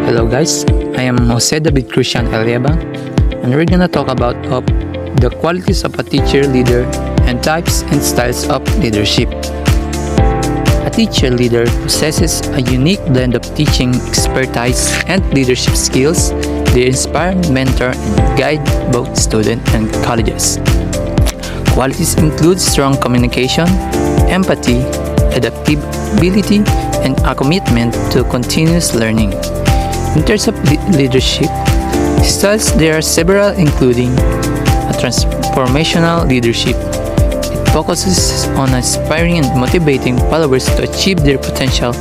Hello guys, I am Jose David Christian Eliabang, and we're gonna talk about the qualities of a teacher leader and types and styles of leadership. A teacher leader possesses a unique blend of teaching expertise and leadership skills. They inspire, mentor, and guide both students and colleges. Qualities include strong communication, empathy, adaptability, and a commitment to continuous learning. In terms of leadership styles, there are several, including a transformational leadership. It focuses on inspiring and motivating followers to achieve their potential.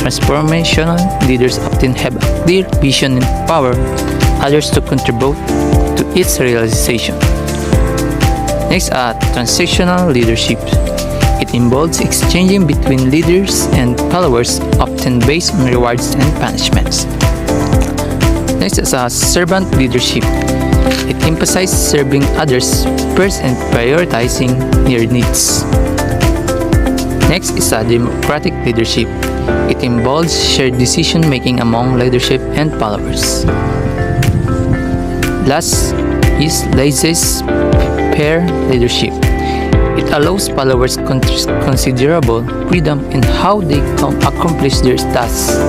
Transformational leaders often have a clear vision and empower others to contribute to its realization. Next, transitional leadership. It involves exchanging between leaders and followers, often based on rewards and punishments. Next is servant leadership. It emphasizes serving others first and prioritizing their needs. Next is democratic leadership. It involves shared decision making among leadership and followers. Last is laissez-faire leadership. It allows followers considerable freedom in how they accomplish their tasks.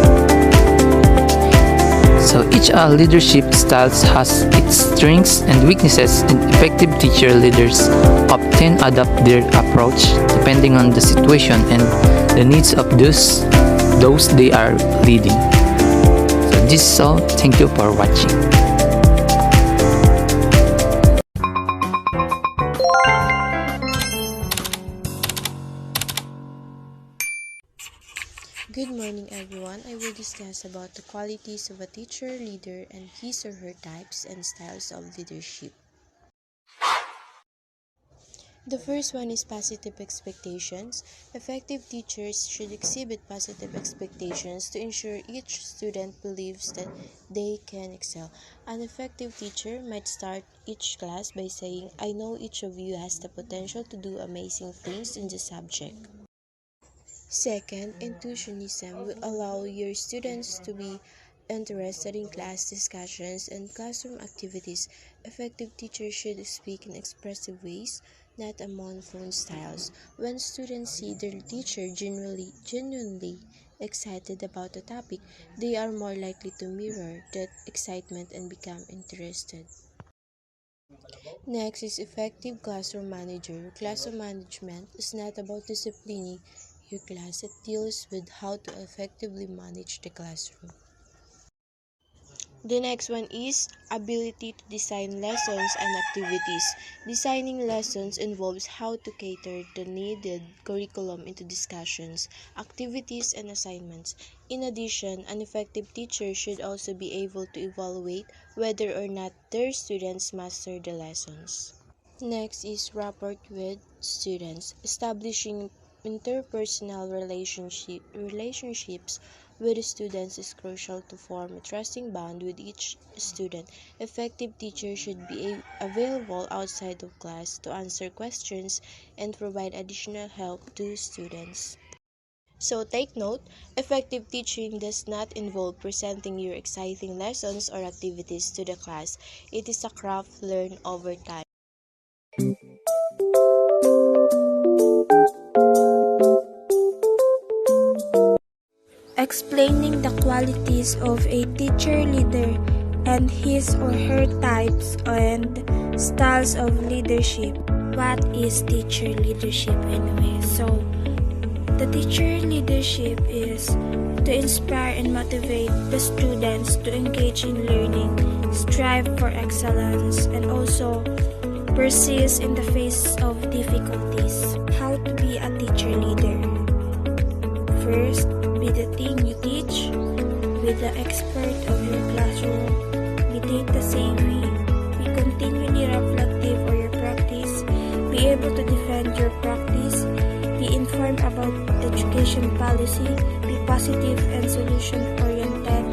So each leadership styles has its strengths and weaknesses, and effective teacher leaders often adapt their approach depending on the situation and the needs of those they are leading. So this is all. Thank you for watching. Good morning everyone. I will discuss about the qualities of a teacher leader and his or her types and styles of leadership. The first one is positive expectations. Effective teachers should exhibit positive expectations to ensure each student believes that they can excel. An effective teacher might start each class by saying, "I know each of you has the potential to do amazing things in the subject." Second, enthusiasm will allow your students to be interested in class discussions and classroom activities. Effective teachers should speak in expressive ways, not a monophone styles. When students see their teacher genuinely excited about the topic, they are more likely to mirror that excitement and become interested. Next is effective classroom manager. Classroom management is not about disciplining your class, it deals with how to effectively manage the classroom. The next one is ability to design lessons and activities. Designing lessons involves how to cater the needed curriculum into discussions, activities, and assignments. In addition, an effective teacher should also be able to evaluate whether or not their students master the lessons. Next is rapport with students. Establishing interpersonal relationships with students is crucial to form a trusting bond with each student. Effective teachers should be available outside of class to answer questions and provide additional help to students. So take note, effective teaching does not involve presenting your exciting lessons or activities to the class. It is a craft learned over time. Explaining the qualities of a teacher leader and his or her types and styles of leadership. What is teacher leadership anyway? So, the teacher leadership is to inspire and motivate the students to engage in learning, strive for excellence, and also persist in the face of difficulties. How to be a teacher leader? First, be the thing you teach, be the expert of your classroom, be data savvy, be continually reflective of your practice, be able to defend your practice, be informed about education policy, be positive and solution-oriented,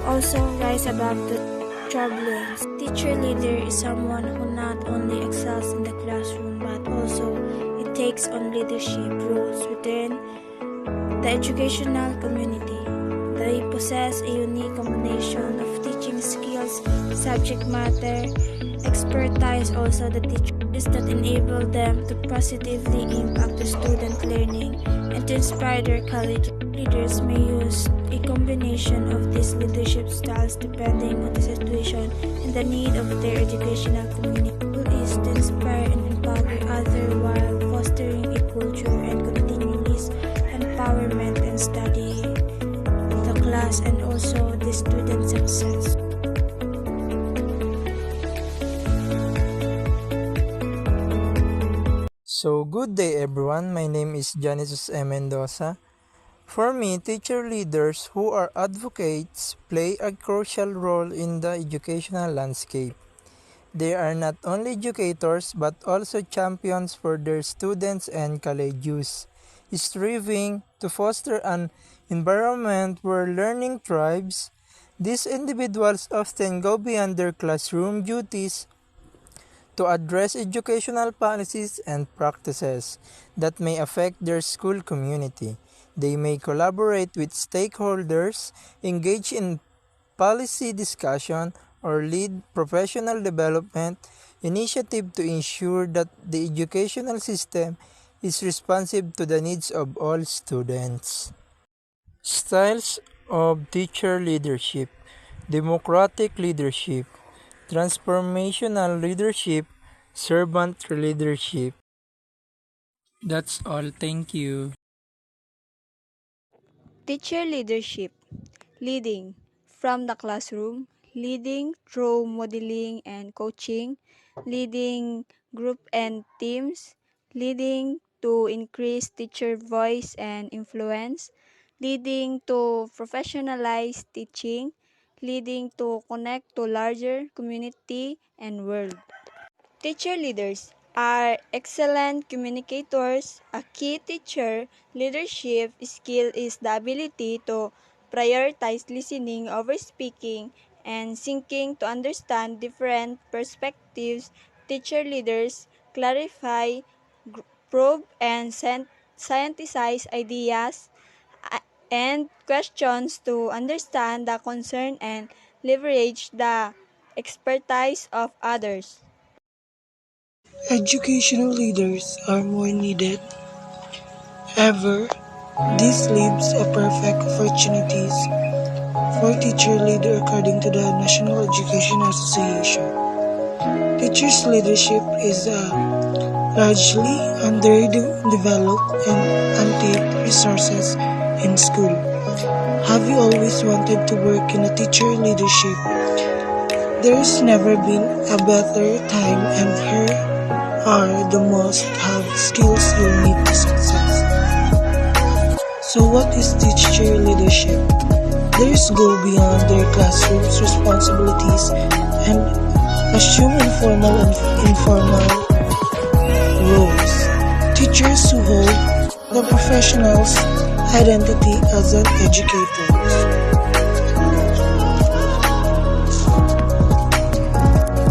also rise above the troublings. Teacher leader is someone who not only excels in the classroom but also it takes on leadership roles within the educational community. They possess a unique combination of teaching skills, subject matter, expertise, also the teachers that enable them to positively impact the student learning and to inspire their college. Leaders may use a combination of these leadership styles depending on the situation and the need of their educational community. The goal is to inspire and empower others while fostering a culture and continuous empowerment and study the class and also the student success. So, good day everyone. My name is Janisus M. Mendoza. For me, teacher leaders who are advocates play a crucial role in the educational landscape. They are not only educators but also champions for their students and collegians, striving to foster an environment where learning thrives. These individuals often go beyond their classroom duties to address educational policies and practices that may affect their school community. They may collaborate with stakeholders, engage in policy discussion, or lead professional development initiative to ensure that the educational system is responsive to the needs of all students. Styles of teacher leadership: democratic leadership, transformational leadership, servant leadership. That's all. Thank you. Teacher leadership: leading from the classroom, leading through modeling and coaching, leading group and teams, leading to increase teacher voice and influence, leading to professionalize teaching, leading to connect to larger community and world. Teacher leaders are excellent communicators. A key teacher leadership skill is the ability to prioritize listening over speaking and seeking to understand different perspectives. Teacher leaders clarify, probe, and scienticize ideas and questions to understand the concern and leverage the expertise of others. Educational leaders are more needed ever. This leaves a perfect opportunities for teacher leader according to the National Education Association. Teachers' leadership is largely underdeveloped and untapped resources in school. Have you always wanted to work in a teacher leadership? There's never been a better time, and here are the most have skills you'll need to success. So what is teacher leadership? Leaders go beyond their classroom's responsibilities and assume informal and informal roles. Teachers who hold the professional's identity as an educator.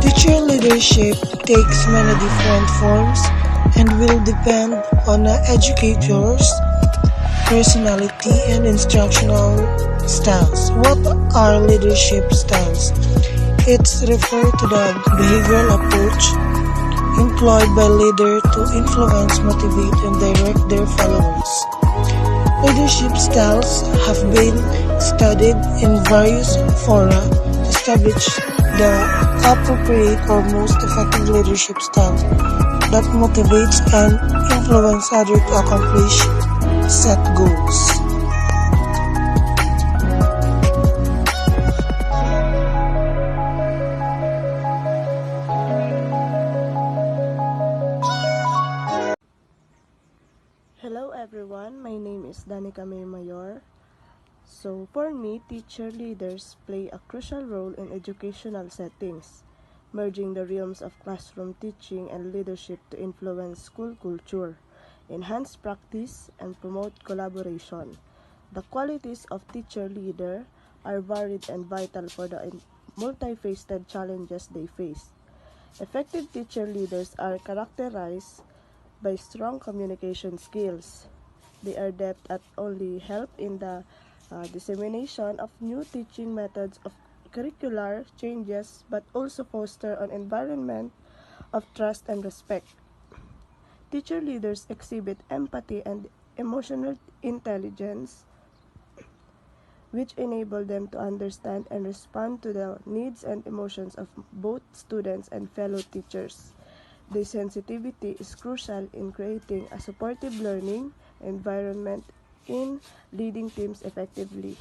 Teacher leadership takes many different forms and will depend on an educator's personality and instructional styles. What are leadership styles? It's referred to the behavioral approach employed by leader to influence, motivate, and direct their followers. Leadership styles have been studied in various fora to establish the appropriate or most effective leadership style that motivates and influences others to accomplish set goals. Hello everyone, my name is Danica May Mayor. So for me, teacher leaders play a crucial role in educational settings, merging the realms of classroom teaching and leadership to influence school culture, enhance practice, and promote collaboration. The qualities of teacher leader are varied and vital for the multifaceted challenges they face. Effective teacher leaders are characterized by strong communication skills. They are adept at only help in the dissemination of new teaching methods of curricular changes, but also foster an environment of trust and respect. Teacher leaders exhibit empathy and emotional intelligence, which enable them to understand and respond to the needs and emotions of both students and fellow teachers. This sensitivity is crucial in creating a supportive learning environment in leading teams effectively.